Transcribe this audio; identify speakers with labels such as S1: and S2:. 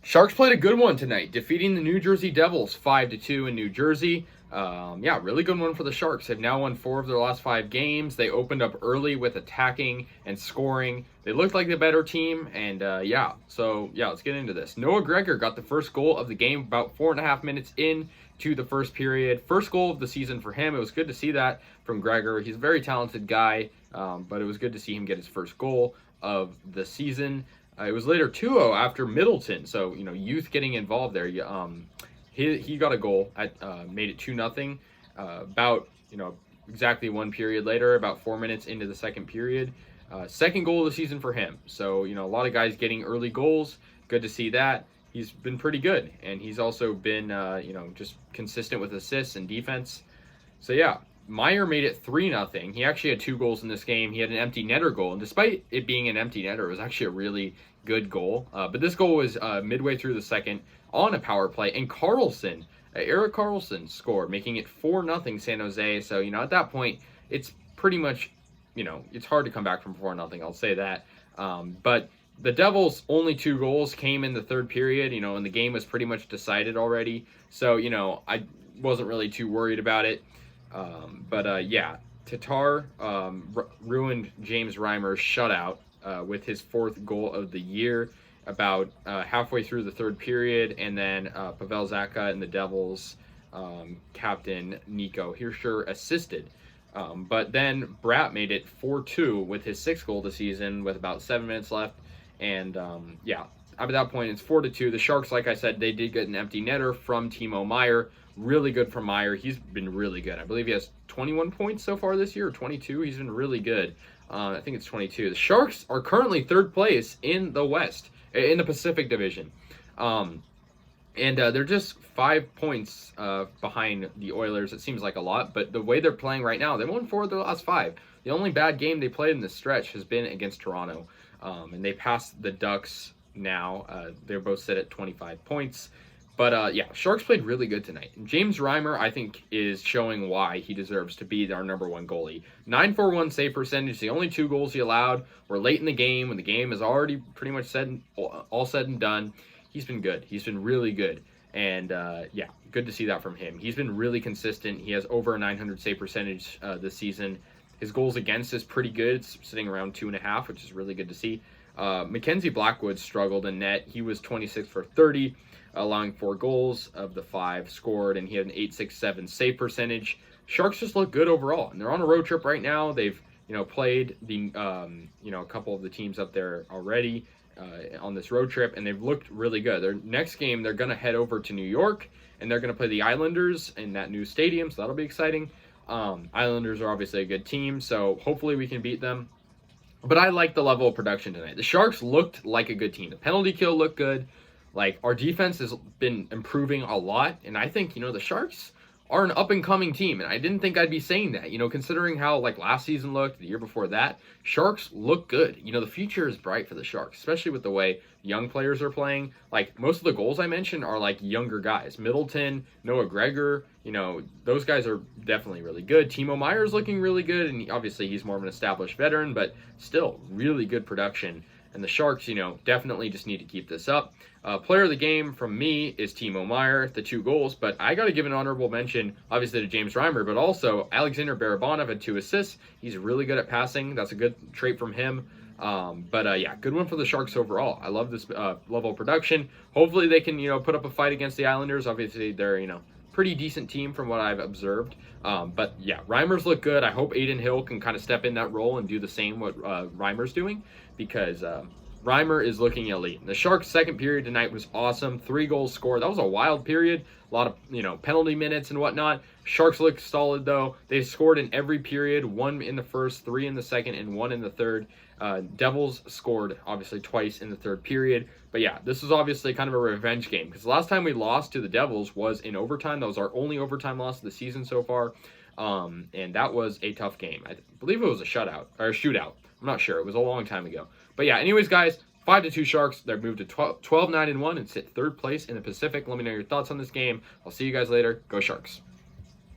S1: Sharks played a good one tonight, defeating the New Jersey Devils 5-2 in New Jersey. Yeah, really good one for the Sharks. They've now won 4 of their last 5 games. They opened up early with attacking and scoring. They looked like the better team, and let's get into this. Noah Gregor got the first goal of the game about 4.5 minutes into the first period. First goal of the season for him. It was good to see that from Gregor. He's a very talented guy, but it was good to see him get his first goal of the season. It was later 2-0 after Middleton, so youth getting involved there. He got a goal at made it 2-0. About exactly 1 period later, about 4 minutes into the second period. Second goal of the season for him. So a lot of guys getting early goals. Good to see that. He's been pretty good, and he's also been just consistent with assists and defense. So yeah. Meier made it 3-0. He actually had 2 goals in this game. He had an empty netter goal, and despite it being an empty netter, it was actually a really good goal. But this goal was midway through the second on a power play, and Erik Karlsson scored, making it 4-0 San Jose. So at that point, it's pretty much it's hard to come back from 4-0. I'll say that. But the Devils' only 2 goals came in the third period. And the game was pretty much decided already. So I wasn't really too worried about it. Tatar ruined James Reimer's shutout with his 4th goal of the year about halfway through the third period, and then Pavel Zacha and the Devils captain Nico Hischier assisted. But then Bratt made it 4-2 with his 6th goal of the season with about 7 minutes left, and at that point it's 4-2. The Sharks, like I said, they did get an empty netter from Timo Meier. Really good from Meier. He's been really good. I believe he has 21 points so far this year, or 22. He's been really good. I think it's 22. The Sharks are currently 3rd place in the West, in the Pacific Division. They're just 5 points behind the Oilers. It seems like a lot, but the way they're playing right now, they won 4 of their last 5. The only bad game they played in this stretch has been against Toronto, and they passed the Ducks now. They're both set at 25 points. But Sharks played really good tonight. James Reimer, I think, is showing why he deserves to be our number 1 goalie. 941 save percentage. The only 2 goals he allowed were late in the game when the game is already pretty much all said and done. He's been good. He's been really good. And good to see that from him. He's been really consistent. He has over a 900 save percentage this season. His goals against is pretty good. It's sitting around 2.5, which is really good to see. Mackenzie Blackwood struggled in net. He was 26 for 30. Allowing 4 goals of the 5 scored, and he had an .867 save percentage. Sharks just look good overall, and they're on a road trip right now. They've played the a couple of the teams up there already on this road trip, and they've looked really good. Their next game, they're going to head over to New York, and they're going to play the Islanders in that new stadium, so that'll be exciting. Islanders are obviously a good team, so hopefully we can beat them. But I like the level of production tonight. The Sharks looked like a good team. The penalty kill looked good. Like, our defense has been improving a lot, and I think, the Sharks are an up-and-coming team, and I didn't think I'd be saying that, considering how, last season looked, the year before that. Sharks look good. The future is bright for the Sharks, especially with the way young players are playing. Most of the goals I mentioned are, younger guys. Middleton, Noah Gregor, those guys are definitely really good. Timo Meier is looking really good, and obviously he's more of an established veteran, but still really good production. And the Sharks, definitely just need to keep this up. Player of the game from me is Timo Meier, the 2 goals. But I got to give an honorable mention, obviously, to James Reimer, but also Alexander Barabanov had 2 assists. He's really good at passing. That's a good trait from him. Good one for the Sharks overall. I love this level of production. Hopefully they can, put up a fight against the Islanders. Obviously, they're, pretty decent team from what I've observed. Reimer's look good. I hope Adin Hill can kind of step in that role and do the same what Reimer's doing, because Reimer is looking elite. The Sharks' second period tonight was awesome. 3 goals scored. That was a wild period. A lot of penalty minutes and whatnot. Sharks look solid though. They scored in every period. 1 in the first, 3 in the second, and 1 in the third. Devils scored obviously twice in the third period. But this is obviously kind of a revenge game, because the last time we lost to the Devils was in overtime. That was our only overtime loss of the season so far. And that was a tough game. I believe it was a shootout. I'm not sure. It was a long time ago. But anyways, guys, 5-2 Sharks. They're moved to 12-9-1 and sit 3rd place in the Pacific. Let me know your thoughts on this game. I'll see you guys later. Go Sharks.